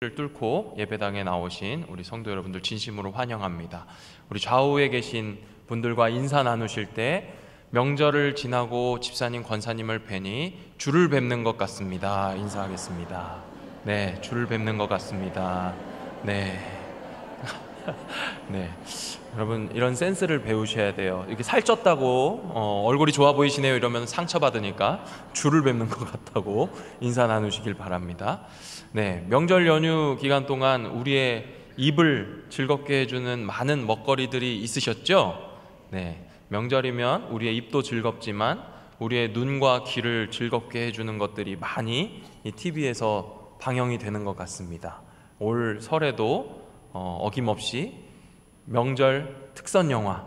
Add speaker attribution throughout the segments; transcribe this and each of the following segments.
Speaker 1: 를 뚫고 예배당에 나오신 우리 성도 여러분들 진심으로 환영합니다. 우리 좌우에 계신 분들과 인사 나누실 때 명절을 지나고 집사님, 권사님을 뵈니 줄을 뵙는 것 같습니다. 인사하겠습니다. 네, 줄을 뵙는 것 같습니다. 네. 네, 여러분 이런 센스를 배우셔야 돼요. 이렇게 살쪘다고 얼굴이 좋아 보이시네요 이러면 상처받으니까 줄을 뵙는 것 같다고 인사 나누시길 바랍니다. 네, 명절 연휴 기간 동안 우리의 입을 즐겁게 해주는 많은 먹거리들이 있으셨죠? 네, 명절이면 우리의 입도 즐겁지만 우리의 눈과 귀를 즐겁게 해주는 것들이 많이 이 TV에서 방영이 되는 것 같습니다. 올 설에도 어김없이 명절 특선 영화,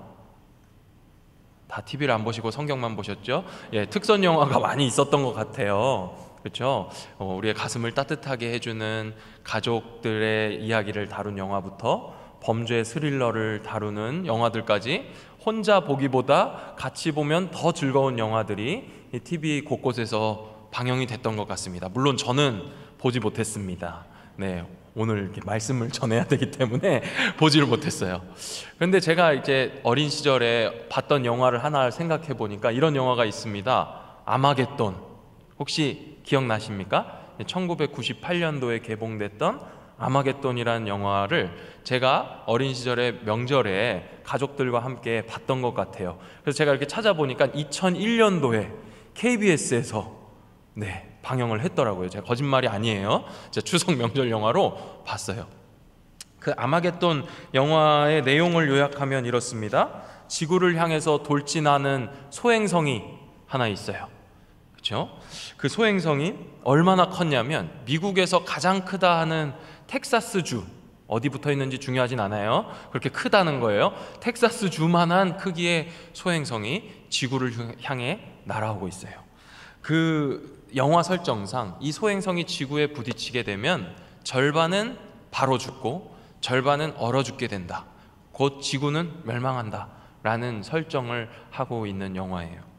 Speaker 1: 다 TV를 안 보시고 성경만 보셨죠? 예, 특선 영화가 많이 있었던 것 같아요. 그렇죠? 우리의 가슴을 따뜻하게 해주는 가족들의 이야기를 다룬 영화부터 범죄 스릴러를 다루는 영화들까지 혼자 보기보다 같이 보면 더 즐거운 영화들이 이 TV 곳곳에서 방영이 됐던 것 같습니다. 물론 저는 보지 못했습니다. 네, 오늘 이렇게 말씀을 전해야 되기 때문에 보지를 못했어요. 그런데 제가 이제 어린 시절에 봤던 영화를 하나 생각해 보니까 이런 영화가 있습니다. 아마겟돈. 혹시 기억나십니까? 1998년도에 개봉됐던 아마겟돈이라는 영화를 제가 어린 시절에 명절에 가족들과 함께 봤던 것 같아요. 그래서 제가 이렇게 찾아보니까 2001년도에 KBS에서 방영을 했더라고요. 제가 거짓말이 아니에요. 제가 추석 명절 영화로 봤어요. 그 아마겟돈 영화의 내용을 요약하면 이렇습니다. 지구를 향해서 돌진하는 소행성이 하나 있어요. 그렇죠? 그 소행성이 얼마나 컸냐면 미국에서 가장 크다 하는 텍사스주, 어디 붙어 있는지 중요하진 않아요. 그렇게 크다는 거예요. 텍사스 주만한 크기의 소행성이 지구를 향해 날아오고 있어요. 그 영화 설정상 이 소행성이 지구에 부딪히게 되면 절반은 바로 죽고 절반은 얼어 죽게 된다. 곧 지구는 멸망한다 라는 설정을 하고 있는 영화예요.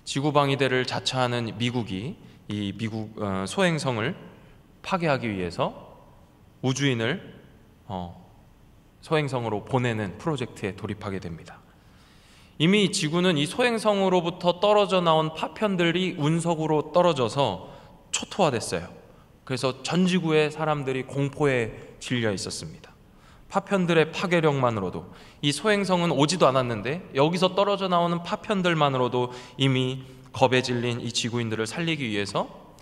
Speaker 1: 지구방위대를 자처하는 미국이 이 미국 소행성을 파괴하기 위해서 우주인을 소행성으로 보내는 프로젝트에 돌입하게 됩니다. 이미 지구는 이 소행성으로부터 떨어져 나온 파편들이 운석으로 떨어져서 초토화됐어요. 그래서 전 지구의 사람들이 공포에 질려 있었습니다. 파편들의 파괴력만으로도 이 소행성은 오지도 않았는데 여기서 떨어져 나오는 파편들만으로도 이미 겁에 질린 이 지구인들을 살리기 위해서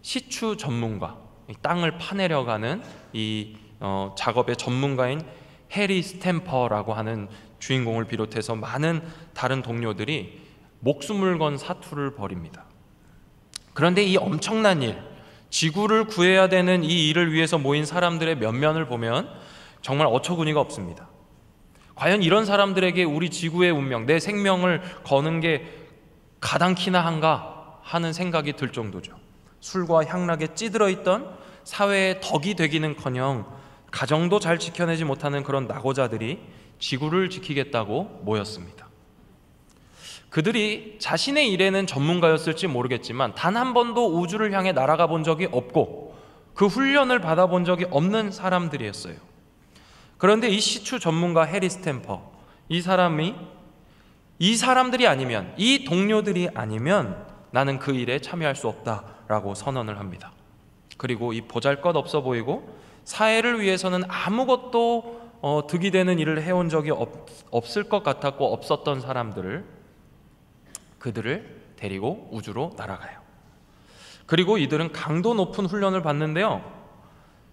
Speaker 1: 시추 전문가, 땅을 파내려가는 이 작업의 전문가인 해리 스탬퍼라고 하는 주인공을 비롯해서 많은 다른 동료들이 목숨을 건 사투를 벌입니다. 그런데 이 엄청난 일, 지구를 구해야 되는 이 일을 위해서 모인 사람들의 면면을 보면 정말 어처구니가 없습니다. 과연 이런 사람들에게 우리 지구의 운명, 내 생명을 거는 게 가당키나 한가 하는 생각이 들 정도죠. 술과 향락에 찌들어 있던 사회의 덕이 되기는커녕 가정도 잘 지켜내지 못하는 그런 낙오자들이 지구를 지키겠다고 모였습니다. 그들이 자신의 일에는 전문가였을지 모르겠지만 단 한 번도 우주를 향해 날아가 본 적이 없고 그 훈련을 받아본 적이 없는 사람들이었어요. 그런데 이 시추 전문가 해리 스탬퍼, 이 사람들이 아니면, 이 동료들이 아니면 나는 그 일에 참여할 수 없다라고 선언을 합니다. 그리고 이 보잘것없어 보이고 사회를 위해서는 아무것도 득이 되는 일을 해온 적이 없을 것 같았고 없었던 그들을 데리고 우주로 날아가요. 그리고 이들은 강도 높은 훈련을 받는데요,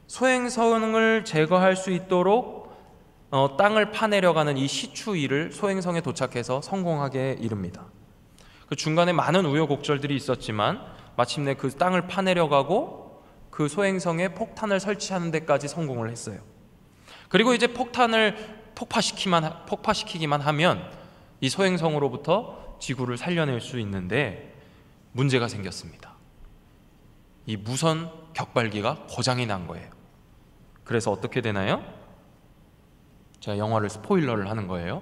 Speaker 1: 소행성을 제거할 수 있도록 땅을 파내려가는 이 시추 일을 소행성에 도착해서 성공하게 이릅니다. 그 중간에 많은 우여곡절들이 있었지만 마침내 그 땅을 파내려가고 그 소행성에 폭탄을 설치하는 데까지 성공을 했어요. 그리고 이제 폭탄을 폭파시키기만 하면 이 소행성으로부터 지구를 살려낼 수 있는데 문제가 생겼습니다. 이 무선 격발기가 고장이 난 거예요. 그래서 어떻게 되나요? 제가 영화를 스포일러를 하는 거예요.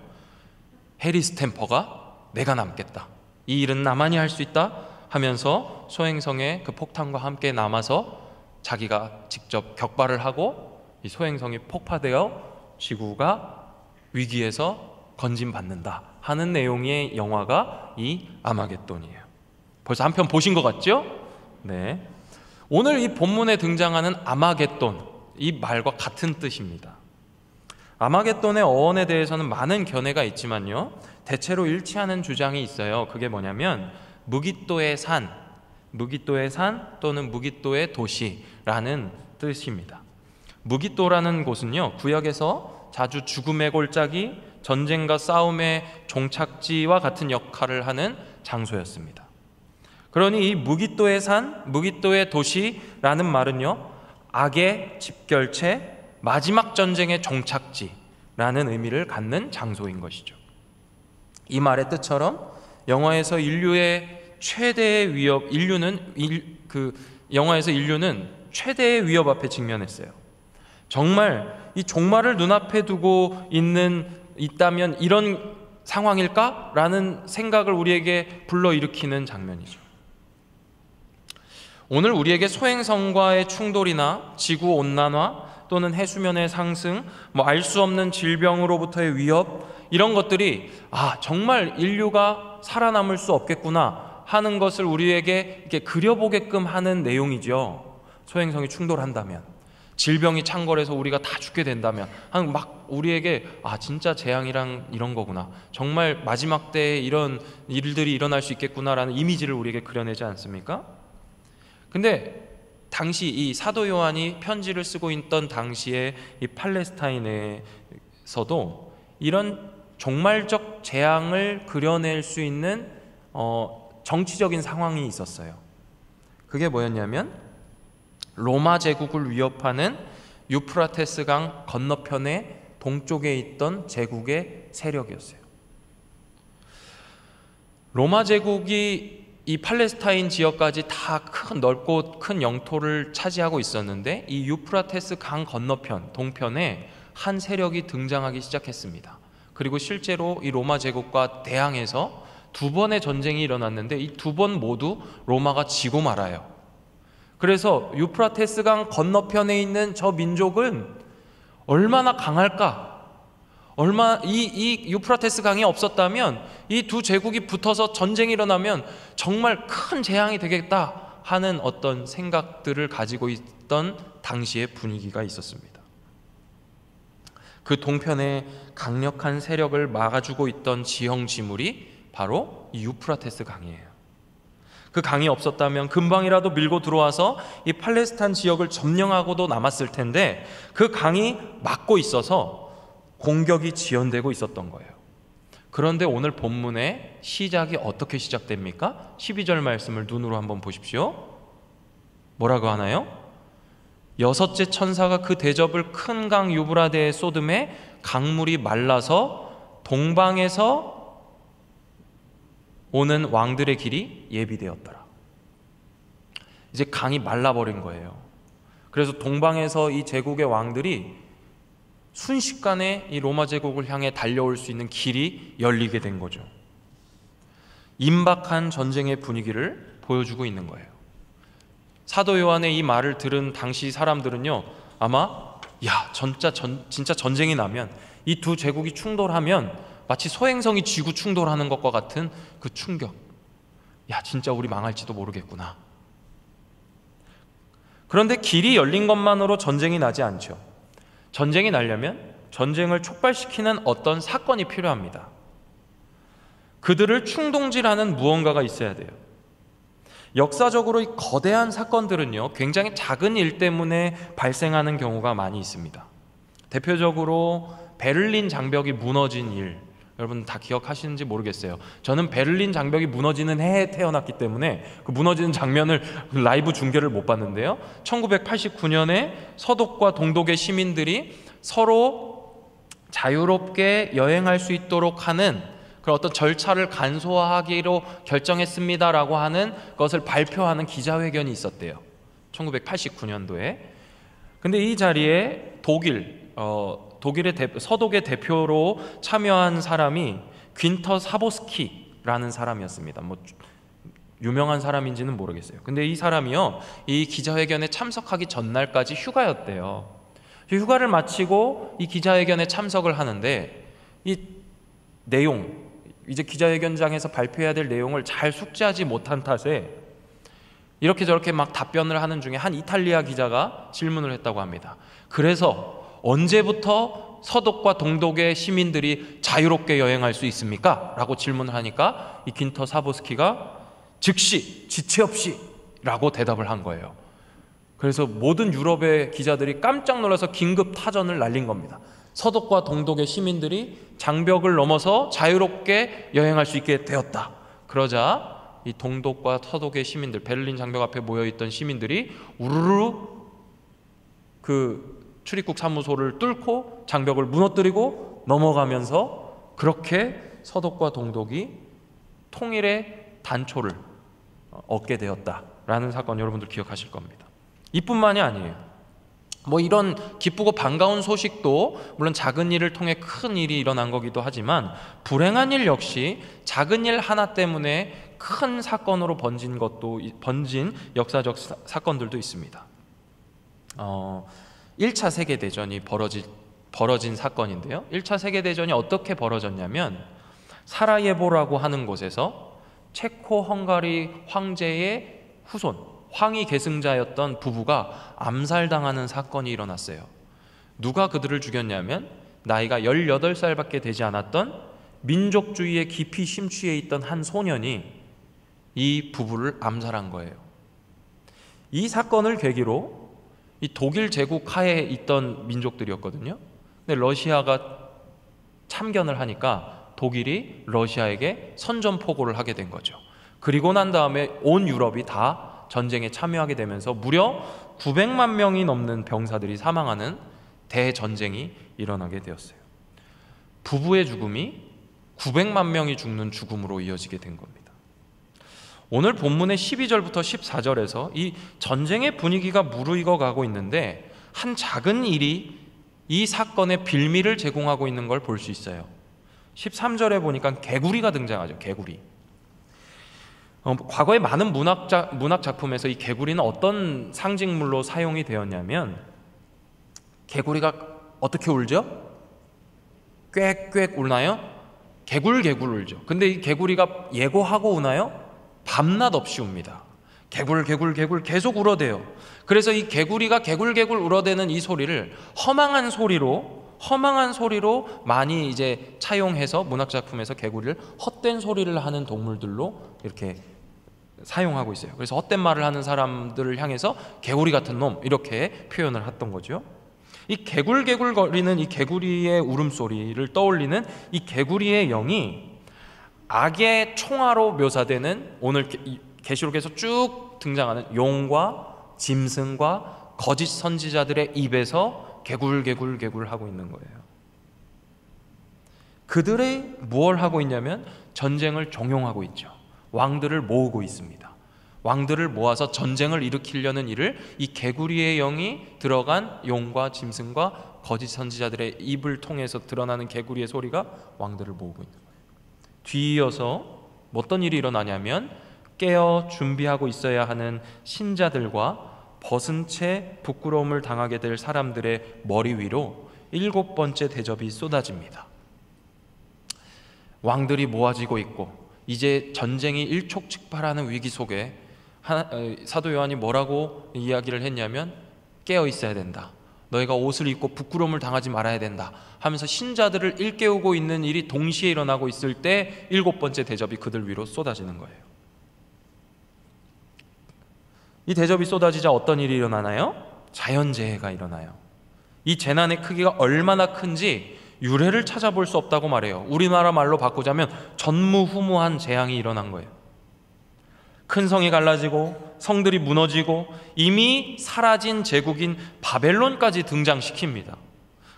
Speaker 1: 해리 스탬퍼가 내가 남겠다, 이 일은 나만이 할 수 있다 하면서 소행성에 그 폭탄과 함께 남아서 자기가 직접 격발을 하고 이 소행성이 폭파되어 지구가 위기에서 건진받는다 하는 내용의 영화가 이 아마겟돈이에요. 벌써 한 편 보신 것 같죠? 네. 오늘 이 본문에 등장하는 아마겟돈, 이 말과 같은 뜻입니다. 아마겟돈의 어원에 대해서는 많은 견해가 있지만요, 대체로 일치하는 주장이 있어요. 그게 뭐냐면 무깃도의 산 또는 무깃도의 도시라는 뜻입니다. 무깃도라는 곳은요, 구약에서 자주 죽음의 골짜기, 전쟁과 싸움의 종착지와 같은 역할을 하는 장소였습니다. 그러니 이 무깃도의 산, 무깃도의 도시라는 말은요, 악의 집결체, 마지막 전쟁의 종착지라는 의미를 갖는 장소인 것이죠. 이 말의 뜻처럼 영화에서 인류의 최대의 위협, 영화에서 인류는 최대의 위협 앞에 직면했어요. 정말 이 종말을 눈앞에 두고 있다면 이런 상황일까? 라는 생각을 우리에게 불러일으키는 장면이죠. 오늘 우리에게 소행성과의 충돌이나 지구온난화 또는 해수면의 상승, 알 수 없는 질병으로부터의 위협, 이런 것들이 정말 인류가 살아남을 수 없겠구나 하는 것을 우리에게 이렇게 그려보게끔 하는 내용이죠. 소행성이 충돌한다면, 질병이 창궐해서 우리가 다 죽게 된다면, 막 우리에게 진짜 재앙이랑 이런 거구나, 정말 마지막 때에 이런 일들이 일어날 수 있겠구나라는 이미지를 우리에게 그려내지 않습니까? 근데 당시 이 사도 요한이 편지를 쓰고 있던 당시에 이 팔레스타인에서도 이런 종말적 재앙을 그려낼 수 있는 정치적인 상황이 있었어요. 그게 뭐였냐면 로마 제국을 위협하는 유프라테스 강 건너편의 동쪽에 있던 제국의 세력이었어요. 로마 제국이 이 팔레스타인 지역까지 다 넓고 큰 영토를 차지하고 있었는데, 이 유프라테스 강 건너편, 동편에 한 세력이 등장하기 시작했습니다. 그리고 실제로 이 로마 제국과 대항해서 2번의 전쟁이 일어났는데 이 2번 모두 로마가 지고 말아요. 그래서 유프라테스 강 건너편에 있는 저 민족은 얼마나 강할까? 이 유프라테스 강이 없었다면, 이 두 제국이 붙어서 전쟁이 일어나면 정말 큰 재앙이 되겠다 하는 어떤 생각들을 가지고 있던 당시의 분위기가 있었습니다. 그 동편에 강력한 세력을 막아주고 있던 지형지물이 바로 이 유프라테스 강이에요. 그 강이 없었다면 금방이라도 밀고 들어와서 이 팔레스타인 지역을 점령하고도 남았을 텐데, 그 강이 막고 있어서 공격이 지연되고 있었던 거예요. 그런데 오늘 본문의 시작이 어떻게 시작됩니까? 12절 말씀을 눈으로 한번 보십시오. 뭐라고 하나요? 6째 천사가 그 대접을 큰 강 유브라데에 쏟음에 강물이 말라서 동방에서 오는 왕들의 길이 예비되었더라. 이제 강이 말라버린 거예요. 그래서 동방에서 이 제국의 왕들이 순식간에 이 로마 제국을 향해 달려올 수 있는 길이 열리게 된 거죠. 임박한 전쟁의 분위기를 보여주고 있는 거예요. 사도 요한의 이 말을 들은 당시 사람들은요, 아마 진짜 전쟁이 나면, 이 두 제국이 충돌하면 마치 소행성이 지구 충돌하는 것과 같은 그 충격, 진짜 우리 망할지도 모르겠구나. 그런데 길이 열린 것만으로 전쟁이 나지 않죠. 전쟁이 나려면 전쟁을 촉발시키는 어떤 사건이 필요합니다. 그들을 충동질하는 무언가가 있어야 돼요. 역사적으로 이 거대한 사건들은요, 굉장히 작은 일 때문에 발생하는 경우가 많이 있습니다. 대표적으로 베를린 장벽이 무너진 일, 여러분 다 기억하시는지 모르겠어요. 저는 베를린 장벽이 무너지는 해에 태어났기 때문에 그 무너지는 장면을 라이브 중계를 못 봤는데요, 1989년에 서독과 동독의 시민들이 서로 자유롭게 여행할 수 있도록 하는 그런 어떤 절차를 간소화하기로 결정했습니다라고 하는 것을 발표하는 기자회견이 있었대요. 1989년도에. 근데 이 자리에 서독의 대표로 참여한 사람이 귄터 사보스키라는 사람이었습니다. 유명한 사람인지는 모르겠어요. 근데 이 사람이요, 이 기자회견에 참석하기 전날까지 휴가였대요. 휴가를 마치고 이 기자회견에 참석을 하는데 이 내용, 이제 기자회견장에서 발표해야 될 내용을 잘 숙지하지 못한 탓에 이렇게 저렇게 막 답변을 하는 중에 한 이탈리아 기자가 질문을 했다고 합니다. 그래서 언제부터 서독과 동독의 시민들이 자유롭게 여행할 수 있습니까? 라고 질문을 하니까 이 긴터 사보스키가 즉시 지체 없이 라고 대답을 한 거예요. 그래서 모든 유럽의 기자들이 깜짝 놀라서 긴급 타전을 날린 겁니다. 서독과 동독의 시민들이 장벽을 넘어서 자유롭게 여행할 수 있게 되었다. 그러자 이 동독과 서독의 시민들, 베를린 장벽 앞에 모여있던 시민들이 우르르 그 출입국 사무소를 뚫고 장벽을 무너뜨리고 넘어가면서 그렇게 서독과 동독이 통일의 단초를 얻게 되었다라는 사건, 여러분들 기억하실 겁니다. 이뿐만이 아니에요. 뭐 이런 기쁘고 반가운 소식도 물론 작은 일을 통해 큰 일이 일어난 거기도 하지만 불행한 일 역시 작은 일 하나 때문에 큰 사건으로 번진 역사적 사건들도 있습니다. 1차 세계대전이 벌어진 사건인데요. 1차 세계대전이 어떻게 벌어졌냐면 사라예보라고 하는 곳에서 체코 헝가리 황제의 후손, 황위 계승자였던 부부가 암살당하는 사건이 일어났어요. 누가 그들을 죽였냐면 나이가 18살밖에 되지 않았던 민족주의에 깊이 심취해 있던 한 소년이 이 부부를 암살한 거예요. 이 사건을 계기로 이 독일 제국 하에 있던 민족들이었거든요. 근데 러시아가 참견을 하니까 독일이 러시아에게 선전포고를 하게 된 거죠. 그리고 난 다음에 온 유럽이 다 전쟁에 참여하게 되면서 무려 900만 명이 넘는 병사들이 사망하는 대전쟁이 일어나게 되었어요. 부부의 죽음이 900만 명이 죽는 죽음으로 이어지게 된 겁니다. 오늘 본문의 12절부터 14절에서 이 전쟁의 분위기가 무르익어 가고 있는데 한 작은 일이 이 사건의 빌미를 제공하고 있는 걸 볼 수 있어요. 13절에 보니까 개구리가 등장하죠. 개구리. 과거의 많은 문학 작품에서 이 개구리는 어떤 상징물로 사용이 되었냐면 개구리가 어떻게 울죠? 꽥꽥 울나요? 개굴개굴 울죠. 근데 이 개구리가 예고하고 우나요? 밤낮 없이 웁니다. 개굴개굴개굴 계속 울어대요. 그래서 이 개구리가 개굴개굴 울어대는 이 소리를 허망한 소리로 많이 이제 차용해서 문학 작품에서 개구리를 헛된 소리를 하는 동물들로 이렇게 사용하고 있어요. 그래서 헛된 말을 하는 사람들을 향해서 개구리 같은 놈 이렇게 표현을 했던 거죠. 이 개굴개굴거리는 이 개구리의 울음소리를 떠올리는 이 개구리의 영이 악의 총화로 묘사되는 오늘 계시록에서 쭉 등장하는 용과 짐승과 거짓 선지자들의 입에서 개굴개굴개굴 하고 있는 거예요. 그들이 뭘 하고 있냐면 전쟁을 종용하고 있죠. 왕들을 모으고 있습니다. 왕들을 모아서 전쟁을 일으키려는 일을 이 개구리의 영이 들어간 용과 짐승과 거짓 선지자들의 입을 통해서 드러나는 개구리의 소리가 왕들을 모으고 있는 거예요. 뒤이어서 어떤 일이 일어나냐면 깨어 준비하고 있어야 하는 신자들과 벗은 채 부끄러움을 당하게 될 사람들의 머리 위로 7번째 대접이 쏟아집니다. 왕들이 모아지고 있고 이제 전쟁이 일촉즉발하는 위기 속에 사도 요한이 뭐라고 이야기를 했냐면 깨어 있어야 된다. 너희가 옷을 입고 부끄러움을 당하지 말아야 된다 하면서 신자들을 일깨우고 있는 일이 동시에 일어나고 있을 때 7번째 대접이 그들 위로 쏟아지는 거예요. 이 대접이 쏟아지자 어떤 일이 일어나나요? 자연재해가 일어나요. 이 재난의 크기가 얼마나 큰지 유래를 찾아볼 수 없다고 말해요. 우리나라 말로 바꾸자면 전무후무한 재앙이 일어난 거예요. 큰 성이 갈라지고 성들이 무너지고 이미 사라진 제국인 바벨론까지 등장시킵니다.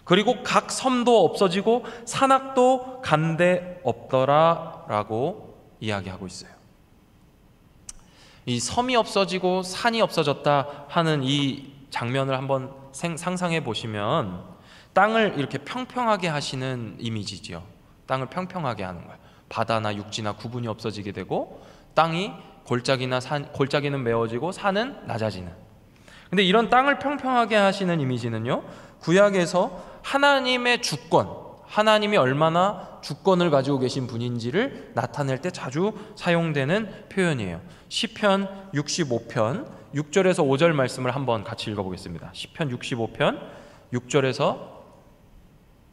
Speaker 1: 그리고 각 섬도 없어지고 산악도 간데 없더라 라고 이야기하고 있어요. 이 섬이 없어지고 산이 없어졌다 하는 이 장면을 한번 상상해 보시면 땅을 이렇게 평평하게 하시는 이미지죠. 땅을 평평하게 하는 거예요. 바다나 육지나 구분이 없어지게 되고 땅이 골짜기는 메워지고 산은 낮아지는. 근데 이런 땅을 평평하게 하시는 이미지는요, 구약에서 하나님의 주권, 하나님이 얼마나 주권을 가지고 계신 분인지를 나타낼 때 자주 사용되는 표현이에요. 시편 65편 6절에서 5절 말씀을 한번 같이 읽어보겠습니다. 시편 65편 6절에서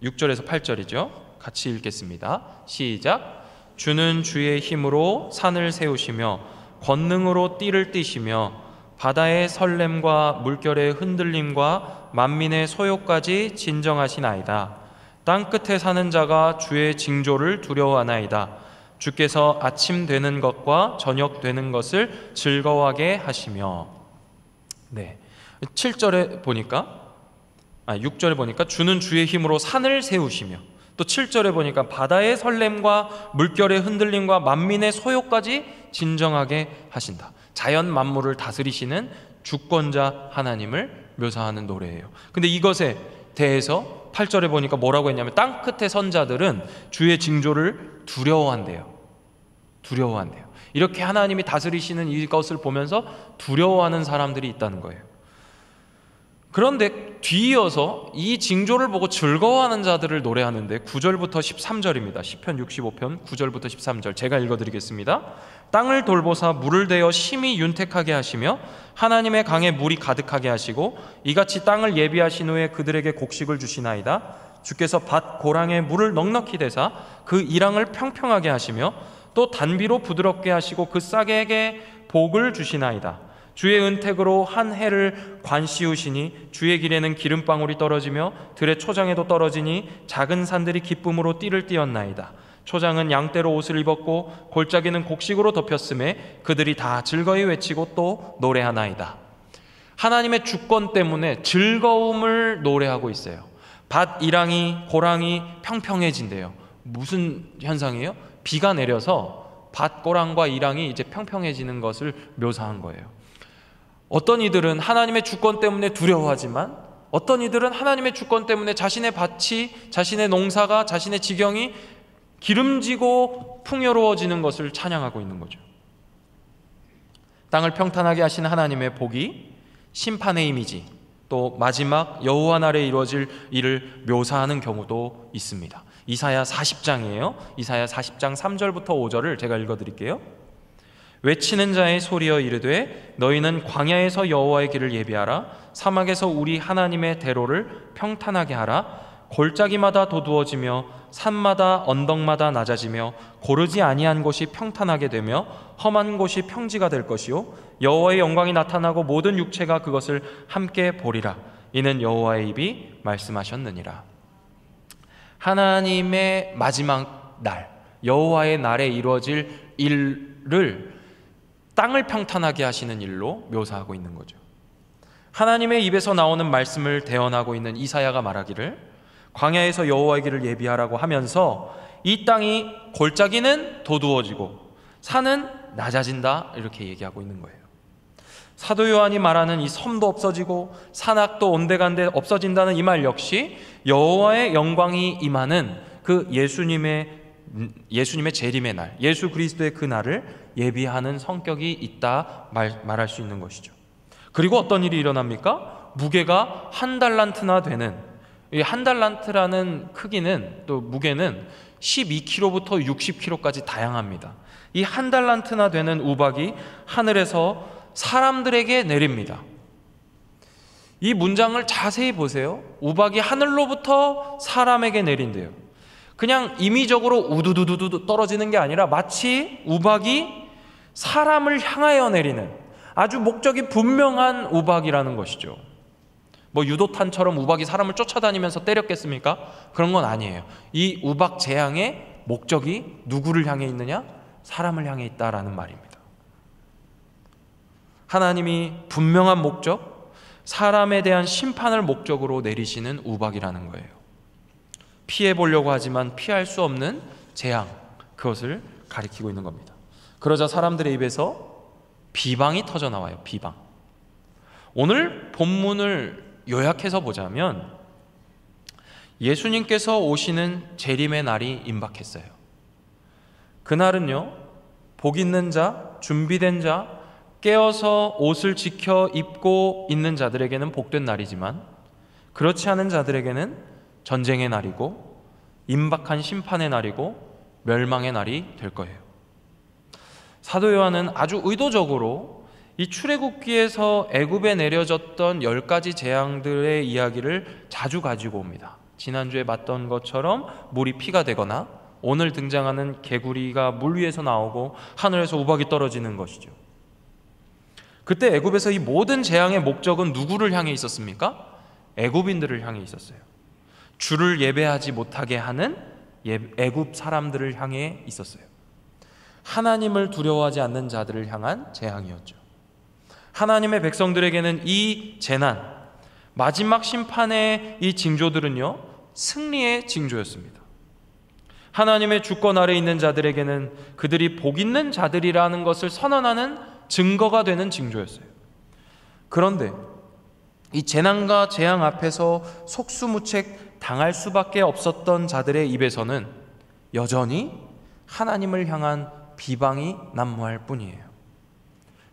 Speaker 1: 8절이죠. 같이 읽겠습니다. 시작. 주는 주의 힘으로 산을 세우시며 권능으로 띠를 띠시며 바다의 설렘과 물결의 흔들림과 만민의 소요까지 진정하시나이다. 땅끝에 사는 자가 주의 징조를 두려워하나이다. 주께서 아침 되는 것과 저녁 되는 것을 즐거워하게 하시며. 네, 7절에 보니까 6절에 보니까 주는 주의 힘으로 산을 세우시며, 또 7절에 보니까 바다의 설렘과 물결의 흔들림과 만민의 소요까지 진정하게 하신다. 자연 만물을 다스리시는 주권자 하나님을 묘사하는 노래예요. 근데 이것에 대해서 8절에 보니까 뭐라고 했냐면 땅끝의 선자들은 주의 징조를 두려워한대요. 이렇게 하나님이 다스리시는 이것을 보면서 두려워하는 사람들이 있다는 거예요. 그런데 뒤이어서 이 징조를 보고 즐거워하는 자들을 노래하는데 9절부터 13절입니다. 시편 65편 9절부터 13절 제가 읽어드리겠습니다. 땅을 돌보사 물을 대어 심히 윤택하게 하시며 하나님의 강에 물이 가득하게 하시고 이같이 땅을 예비하신 후에 그들에게 곡식을 주시나이다. 주께서 밭 고랑에 물을 넉넉히 대사 그 이랑을 평평하게 하시며 또 단비로 부드럽게 하시고 그 싹에게 복을 주시나이다. 주의 은택으로 한 해를 관씌우시니 주의 길에는 기름방울이 떨어지며 들의 초장에도 떨어지니 작은 산들이 기쁨으로 띠를 띠었나이다. 초장은 양떼로 옷을 입었고 골짜기는 곡식으로 덮였음에 그들이 다 즐거이 외치고 또 노래하나이다. 하나님의 주권 때문에 즐거움을 노래하고 있어요. 밭 이랑이 고랑이 평평해진대요. 무슨 현상이에요? 비가 내려서 밭 고랑과 이랑이 이제 평평해지는 것을 묘사한 거예요. 어떤 이들은 하나님의 주권 때문에 두려워하지만 어떤 이들은 하나님의 주권 때문에 자신의 밭이, 자신의 농사가, 자신의 지경이 기름지고 풍요로워지는 것을 찬양하고 있는 거죠. 땅을 평탄하게 하신 하나님의 복이 심판의 이미지, 또 마지막 여호와 날에 이루어질 일을 묘사하는 경우도 있습니다. 이사야 40장이에요. 이사야 40장 3절부터 5절을 제가 읽어드릴게요. 외치는 자의 소리여 이르되 너희는 광야에서 여호와의 길을 예비하라. 사막에서 우리 하나님의 대로를 평탄하게 하라. 골짜기마다 도두어지며 산마다 언덕마다 낮아지며 고르지 아니한 곳이 평탄하게 되며 험한 곳이 평지가 될 것이요 여호와의 영광이 나타나고 모든 육체가 그것을 함께 보리라. 이는 여호와의 입이 말씀하셨느니라. 하나님의 마지막 날, 여호와의 날에 이루어질 일을 땅을 평탄하게 하시는 일로 묘사하고 있는 거죠. 하나님의 입에서 나오는 말씀을 대언하고 있는 이사야가 말하기를 광야에서 여호와의 길을 예비하라고 하면서 이 땅이 골짜기는 도두어지고 산은 낮아진다 이렇게 얘기하고 있는 거예요. 사도 요한이 말하는 이 섬도 없어지고 산악도 온데간데 없어진다는 이 말 역시 여호와의 영광이 임하는 그 예수님의 재림의 날, 예수 그리스도의 그 날을 예비하는 성격이 있다 말할 수 있는 것이죠. 그리고 어떤 일이 일어납니까? 무게가 한 달란트나 되는, 이 한 달란트라는 크기는, 또 무게는 12kg부터 60kg까지 다양합니다. 이 한 달란트나 되는 우박이 하늘에서 사람들에게 내립니다. 이 문장을 자세히 보세요. 우박이 하늘로부터 사람에게 내린대요. 그냥 임의적으로 우두두두두 떨어지는 게 아니라 마치 우박이 사람을 향하여 내리는 아주 목적이 분명한 우박이라는 것이죠. 뭐 유도탄처럼 우박이 사람을 쫓아다니면서 때렸겠습니까? 그런 건 아니에요. 이 우박 재앙의 목적이 누구를 향해 있느냐? 사람을 향해 있다라는 말입니다. 하나님이 분명한 목적, 사람에 대한 심판을 목적으로 내리시는 우박이라는 거예요. 피해 보려고 하지만 피할 수 없는 재앙, 그것을 가리키고 있는 겁니다. 그러자 사람들의 입에서 비방이 터져 나와요. 비방. 오늘 본문을 요약해서 보자면 예수님께서 오시는 재림의 날이 임박했어요. 그날은요, 복 있는 자, 준비된 자, 깨어서 옷을 지켜 입고 있는 자들에게는 복된 날이지만 그렇지 않은 자들에게는 전쟁의 날이고 임박한 심판의 날이고 멸망의 날이 될 거예요. 사도 요한은 아주 의도적으로 이 출애굽기에서 애굽에 내려졌던 10가지 재앙들의 이야기를 자주 가지고 옵니다. 지난주에 봤던 것처럼 물이 피가 되거나 오늘 등장하는 개구리가 물 위에서 나오고 하늘에서 우박이 떨어지는 것이죠. 그때 애굽에서 이 모든 재앙의 목적은 누구를 향해 있었습니까? 애굽인들을 향해 있었어요. 주를 예배하지 못하게 하는 애굽 사람들을 향해 있었어요. 하나님을 두려워하지 않는 자들을 향한 재앙이었죠. 하나님의 백성들에게는 이 재난, 마지막 심판의 이 징조들은요, 승리의 징조였습니다. 하나님의 주권 아래 있는 자들에게는 그들이 복 있는 자들이라는 것을 선언하는 증거가 되는 징조였어요. 그런데 이 재난과 재앙 앞에서 속수무책 당할 수밖에 없었던 자들의 입에서는 여전히 하나님을 향한 비방이 난무할 뿐이에요.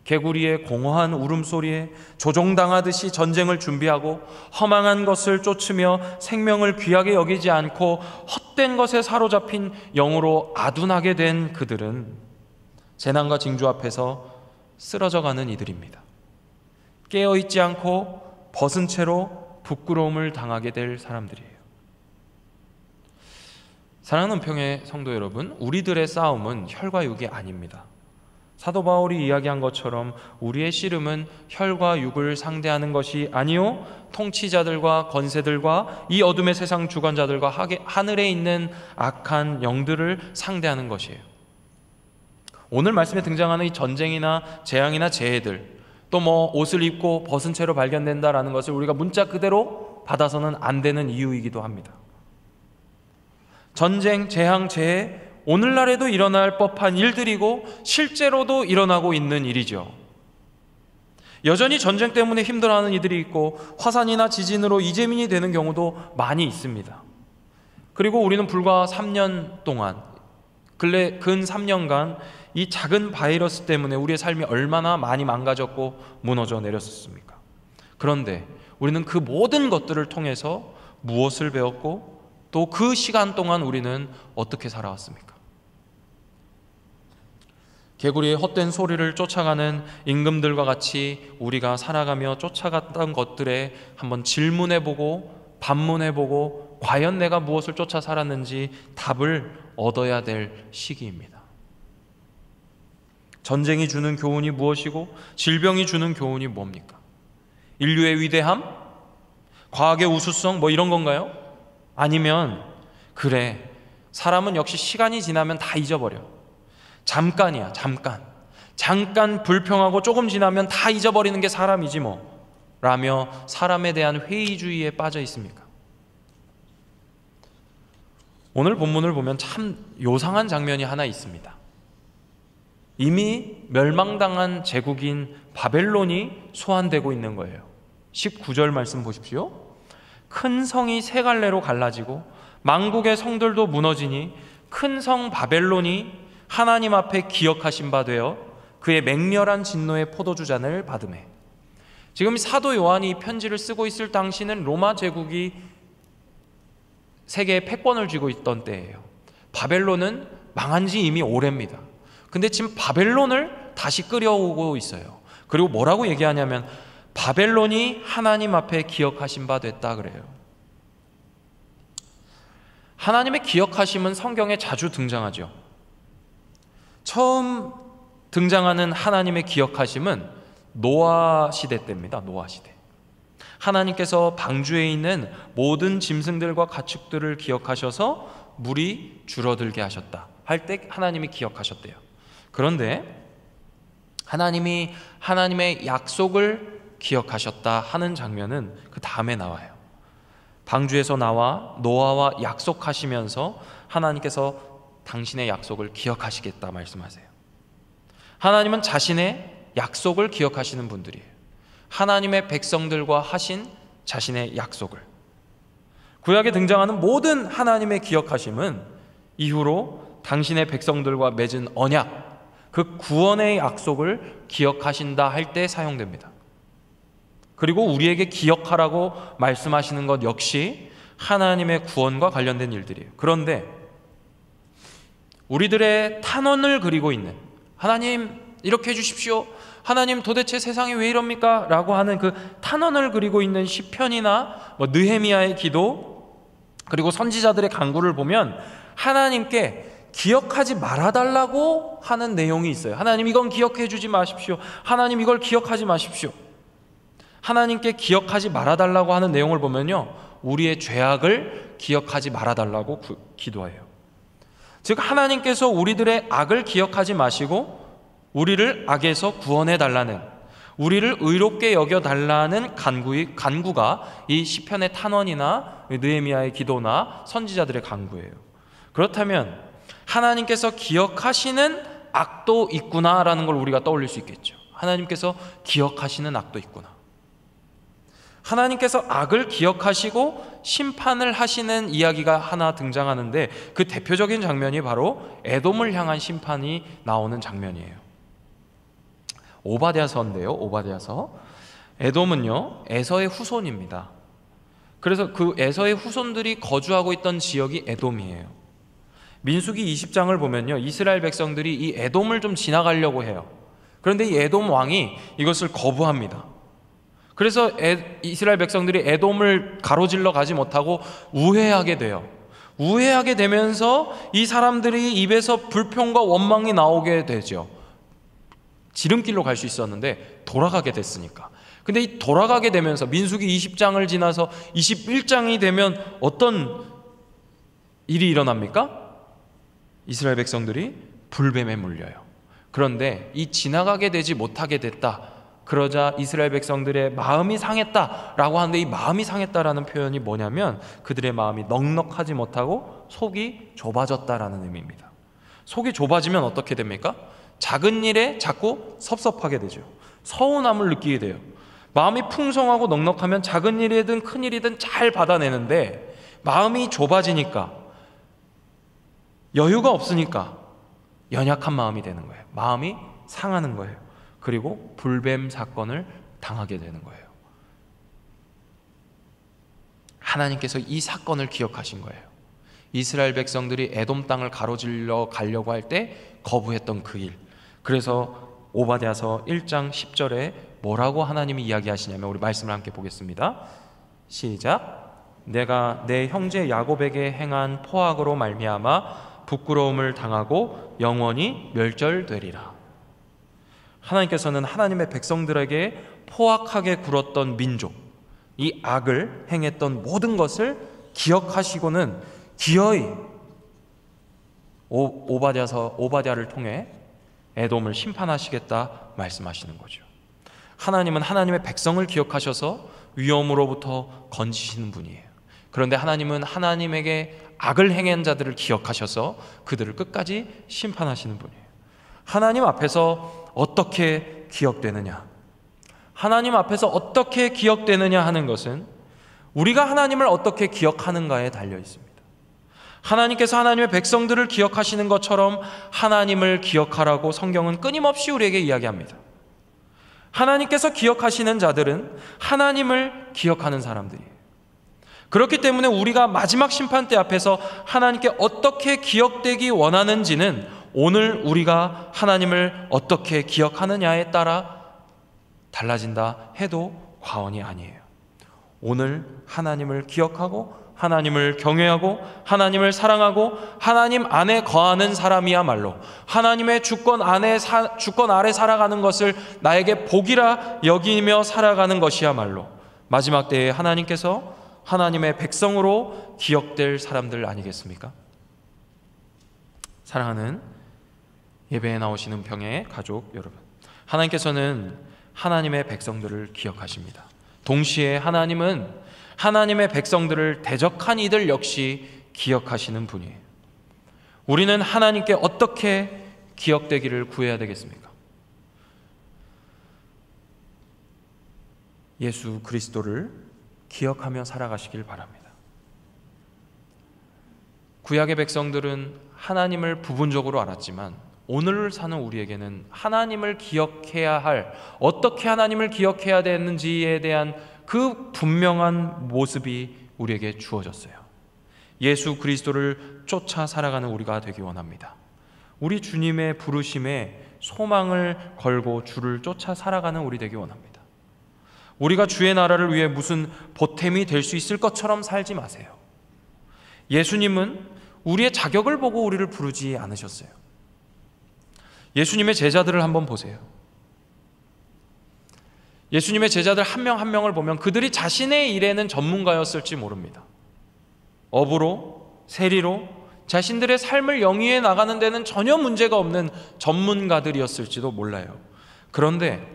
Speaker 1: 개구리의 공허한 울음소리에 조종당하듯이 전쟁을 준비하고 허망한 것을 쫓으며 생명을 귀하게 여기지 않고 헛된 것에 사로잡힌 영으로 아둔하게 된 그들은 재난과 징조 앞에서 쓰러져가는 이들입니다. 깨어있지 않고 벗은 채로 부끄러움을 당하게 될 사람들이에요. 사랑하는 은평의 성도 여러분, 우리들의 싸움은 혈과 육이 아닙니다. 사도 바울이 이야기한 것처럼 우리의 씨름은 혈과 육을 상대하는 것이 아니요 통치자들과 권세들과 이 어둠의 세상 주관자들과 하늘에 있는 악한 영들을 상대하는 것이에요. 오늘 말씀에 등장하는 이 전쟁이나 재앙이나 재해들, 또 옷을 입고 벗은 채로 발견된다라는 것을 우리가 문자 그대로 받아서는 안 되는 이유이기도 합니다. 전쟁, 재앙, 재해, 오늘날에도 일어날 법한 일들이고 실제로도 일어나고 있는 일이죠. 여전히 전쟁 때문에 힘들어하는 이들이 있고 화산이나 지진으로 이재민이 되는 경우도 많이 있습니다. 그리고 우리는 불과 3년 동안, 근래 근 3년간 이 작은 바이러스 때문에 우리의 삶이 얼마나 많이 망가졌고 무너져 내렸습니까? 그런데 우리는 그 모든 것들을 통해서 무엇을 배웠고 또 그 시간 동안 우리는 어떻게 살아왔습니까? 개구리의 헛된 소리를 쫓아가는 임금들과 같이 우리가 살아가며 쫓아갔던 것들에 한번 질문해보고 반문해보고 과연 내가 무엇을 쫓아 살았는지 답을 얻어야 될 시기입니다. 전쟁이 주는 교훈이 무엇이고 질병이 주는 교훈이 뭡니까? 인류의 위대함? 과학의 우수성? 이런 건가요? 아니면 그래, 사람은 역시 시간이 지나면 다 잊어버려. 잠깐이야, 잠깐 불평하고 조금 지나면 다 잊어버리는 게 사람이지 라며 사람에 대한 회의주의에 빠져 있습니까? 오늘 본문을 보면 참 요상한 장면이 하나 있습니다. 이미 멸망당한 제국인 바벨론이 소환되고 있는 거예요. 19절 말씀 보십시오. 큰 성이 세 갈래로 갈라지고 만국의 성들도 무너지니 큰 성 바벨론이 하나님 앞에 기억하신 바 되어 그의 맹렬한 진노의 포도주 잔을 받으매. 지금 사도 요한이 이 편지를 쓰고 있을 당시는 로마 제국이 세계의 패권을 쥐고 있던 때예요. 바벨론은 망한 지 이미 오래입니다. 근데 지금 바벨론을 다시 끌어오고 있어요. 그리고 뭐라고 얘기하냐면 바벨론이 하나님 앞에 기억하신 바 됐다 그래요. 하나님의 기억하심은 성경에 자주 등장하죠. 처음 등장하는 하나님의 기억하심은 노아 시대 때입니다. 노아 시대. 하나님께서 방주에 있는 모든 짐승들과 가축들을 기억하셔서 물이 줄어들게 하셨다 할 때 하나님이 기억하셨대요. 그런데 하나님이 하나님의 약속을 기억하셨다 하는 장면은 그 다음에 나와요. 방주에서 나와 노아와 약속하시면서 하나님께서 당신의 약속을 기억하시겠다 말씀하세요. 하나님은 자신의 약속을 기억하시는 분들이에요. 하나님의 백성들과 하신 자신의 약속을. 구약에 등장하는 모든 하나님의 기억하심은 이후로 당신의 백성들과 맺은 언약, 그 구원의 약속을 기억하신다 할 때 사용됩니다. 그리고 우리에게 기억하라고 말씀하시는 것 역시 하나님의 구원과 관련된 일들이에요. 그런데 우리들의 탄원을 그리고 있는, 하나님 이렇게 해주십시오, 하나님 도대체 세상이 왜 이럽니까? 라고 하는 그 탄원을 그리고 있는 시편이나 느헤미야의 기도, 그리고 선지자들의 간구를 보면 하나님께 기억하지 말아달라고 하는 내용이 있어요. 하나님 이건 기억해 주지 마십시오. 하나님 이걸 기억하지 마십시오. 하나님께 기억하지 말아달라고 하는 내용을 보면요, 우리의 죄악을 기억하지 말아달라고 기도해요. 즉 하나님께서 우리들의 악을 기억하지 마시고 우리를 악에서 구원해 달라는, 우리를 의롭게 여겨 달라는 간구가 이 시편의 탄원이나 느헤미야의 기도나 선지자들의 간구예요. 그렇다면 하나님께서 기억하시는 악도 있구나라는 걸 우리가 떠올릴 수 있겠죠. 하나님께서 기억하시는 악도 있구나. 하나님께서 악을 기억하시고 심판을 하시는 이야기가 하나 등장하는데, 그 대표적인 장면이 바로 에돔을 향한 심판이 나오는 장면이에요. 오바댜서인데요. 오바댜서. 에돔은요, 에서의 후손입니다. 그래서 그 에서의 후손들이 거주하고 있던 지역이 에돔이에요. 민수기 20장을 보면요, 이스라엘 백성들이 이 에돔을 좀 지나가려고 해요. 그런데 이 에돔 왕이 이것을 거부합니다. 그래서 이스라엘 백성들이 에돔을 가로질러 가지 못하고 우회하게 돼요. 우회하게 되면서 이 사람들이 입에서 불평과 원망이 나오게 되죠. 지름길로 갈 수 있었는데 돌아가게 됐으니까. 근데 이 돌아가게 되면서 민수기 20장을 지나서 21장이 되면 어떤 일이 일어납니까? 이스라엘 백성들이 불뱀에 물려요. 그런데 이 지나가게 되지 못하게 됐다, 그러자 이스라엘 백성들의 마음이 상했다라고 하는데, 이 마음이 상했다라는 표현이 뭐냐면 그들의 마음이 넉넉하지 못하고 속이 좁아졌다라는 의미입니다. 속이 좁아지면 어떻게 됩니까? 작은 일에 자꾸 섭섭하게 되죠. 서운함을 느끼게 돼요. 마음이 풍성하고 넉넉하면 작은 일이든 큰 일이든 잘 받아내는데, 마음이 좁아지니까, 여유가 없으니까 연약한 마음이 되는 거예요. 마음이 상하는 거예요. 그리고 불뱀 사건을 당하게 되는 거예요. 하나님께서 이 사건을 기억하신 거예요. 이스라엘 백성들이 에돔 땅을 가로질러 가려고 할 때 거부했던 그 일. 그래서 오바댜서 1장 10절에 뭐라고 하나님이 이야기하시냐면, 우리 말씀을 함께 보겠습니다. 시작. 내가 내 형제 야곱에게 행한 포악으로 말미암아 부끄러움을 당하고 영원히 멸절되리라. 하나님께서는 하나님의 백성들에게 포악하게 굴었던 민족, 이 악을 행했던 모든 것을 기억하시고는 기어이 오바댜를 통해 에돔을 심판하시겠다 말씀하시는 거죠. 하나님은 하나님의 백성을 기억하셔서 위험으로부터 건지시는 분이에요. 그런데 하나님은 하나님에게 악을 행한 자들을 기억하셔서 그들을 끝까지 심판하시는 분이에요. 하나님 앞에서 어떻게 기억되느냐, 하나님 앞에서 어떻게 기억되느냐 하는 것은 우리가 하나님을 어떻게 기억하는가에 달려 있습니다. 하나님께서 하나님의 백성들을 기억하시는 것처럼 하나님을 기억하라고 성경은 끊임없이 우리에게 이야기합니다. 하나님께서 기억하시는 자들은 하나님을 기억하는 사람들이에요. 그렇기 때문에 우리가 마지막 심판대 앞에서 하나님께 어떻게 기억되기 원하는지는 오늘 우리가 하나님을 어떻게 기억하느냐에 따라 달라진다 해도 과언이 아니에요. 오늘 하나님을 기억하고 하나님을 경외하고 하나님을 사랑하고 하나님 안에 거하는 사람이야말로 하나님의 주권 아래 살아가는 것을 나에게 복이라 여기며 살아가는 것이야말로 마지막 때에 하나님께서 하나님의 백성으로 기억될 사람들 아니겠습니까? 사랑하는 예배에 나오시는 병의 가족 여러분, 하나님께서는 하나님의 백성들을 기억하십니다. 동시에 하나님은 하나님의 백성들을 대적한 이들 역시 기억하시는 분이에요. 우리는 하나님께 어떻게 기억되기를 구해야 되겠습니까? 예수 그리스도를 기억하며 살아가시길 바랍니다. 구약의 백성들은 하나님을 부분적으로 알았지만 오늘 사는 우리에게는 하나님을 기억해야 할, 어떻게 하나님을 기억해야 되는지에 대한 그 분명한 모습이 우리에게 주어졌어요. 예수 그리스도를 쫓아 살아가는 우리가 되기 원합니다. 우리 주님의 부르심에 소망을 걸고 주를 쫓아 살아가는 우리 되기 원합니다. 우리가 주의 나라를 위해 무슨 보탬이 될 수 있을 것처럼 살지 마세요. 예수님은 우리의 자격을 보고 우리를 부르지 않으셨어요. 예수님의 제자들을 한번 보세요. 예수님의 제자들 한 명 한 명을 보면 그들이 자신의 일에는 전문가였을지 모릅니다. 업으로, 세리로 자신들의 삶을 영위해 나가는 데는 전혀 문제가 없는 전문가들이었을지도 몰라요. 그런데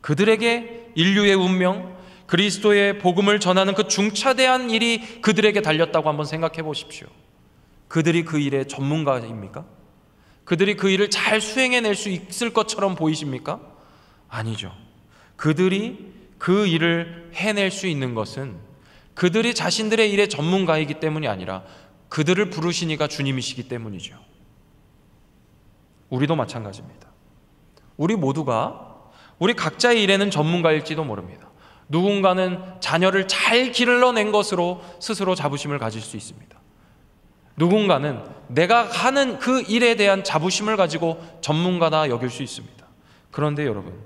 Speaker 1: 그들에게 인류의 운명, 그리스도의 복음을 전하는 그 중차대한 일이 그들에게 달렸다고 한번 생각해 보십시오. 그들이 그 일의 전문가입니까? 그들이 그 일을 잘 수행해낼 수 있을 것처럼 보이십니까? 아니죠. 그들이 그 일을 해낼 수 있는 것은 그들이 자신들의 일의 전문가이기 때문이 아니라 그들을 부르신 이가 주님이시기 때문이죠. 우리도 마찬가지입니다. 우리 모두가 우리 각자의 일에는 전문가일지도 모릅니다. 누군가는 자녀를 잘 길러낸 것으로 스스로 자부심을 가질 수 있습니다. 누군가는 내가 하는 그 일에 대한 자부심을 가지고 전문가다 여길 수 있습니다. 그런데 여러분,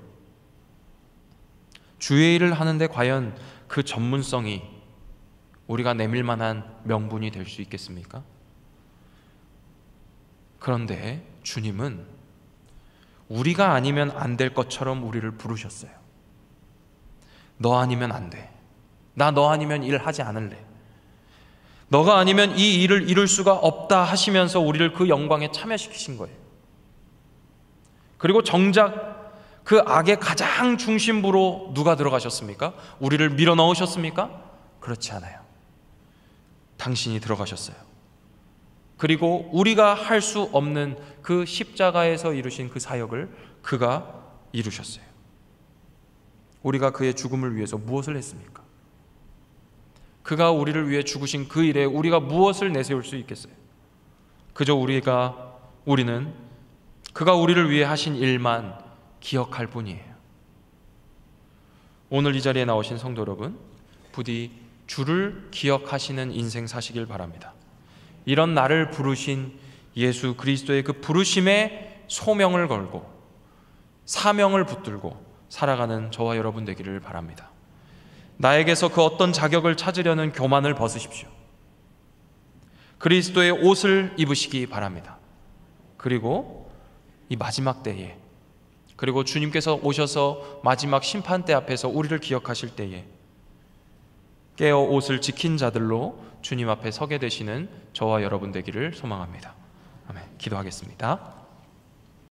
Speaker 1: 주의 일을 하는데 과연 그 전문성이 우리가 내밀 만한 명분이 될 수 있겠습니까? 그런데 주님은 우리가 아니면 안 될 것처럼 우리를 부르셨어요. 너 아니면 안 돼. 나 너 아니면 일하지 않을래. 너가 아니면 이 일을 이룰 수가 없다 하시면서 우리를 그 영광에 참여시키신 거예요. 그리고 정작 그 악의 가장 중심부로 누가 들어가셨습니까? 우리를 밀어 넣으셨습니까? 그렇지 않아요. 당신이 들어가셨어요. 그리고 우리가 할 수 없는 그 십자가에서 이루신 그 사역을 그가 이루셨어요. 우리가 그의 죽음을 위해서 무엇을 했습니까? 그가 우리를 위해 죽으신 그 일에 우리가 무엇을 내세울 수 있겠어요? 그저 우리는 그가 우리를 위해 하신 일만 기억할 뿐이에요. 오늘 이 자리에 나오신 성도 여러분, 부디 주를 기억하시는 인생 사시길 바랍니다. 이런 나를 부르신 예수 그리스도의 그 부르심에 소명을 걸고 사명을 붙들고 살아가는 저와 여러분 되기를 바랍니다. 나에게서 그 어떤 자격을 찾으려는 교만을 벗으십시오. 그리스도의 옷을 입으시기 바랍니다. 그리고 이 마지막 때에, 그리고 주님께서 오셔서 마지막 심판대 앞에서 우리를 기억하실 때에 깨어 옷을 지킨 자들로 주님 앞에 서게 되시는 저와 여러분 되기를 소망합니다. 아멘. 기도하겠습니다.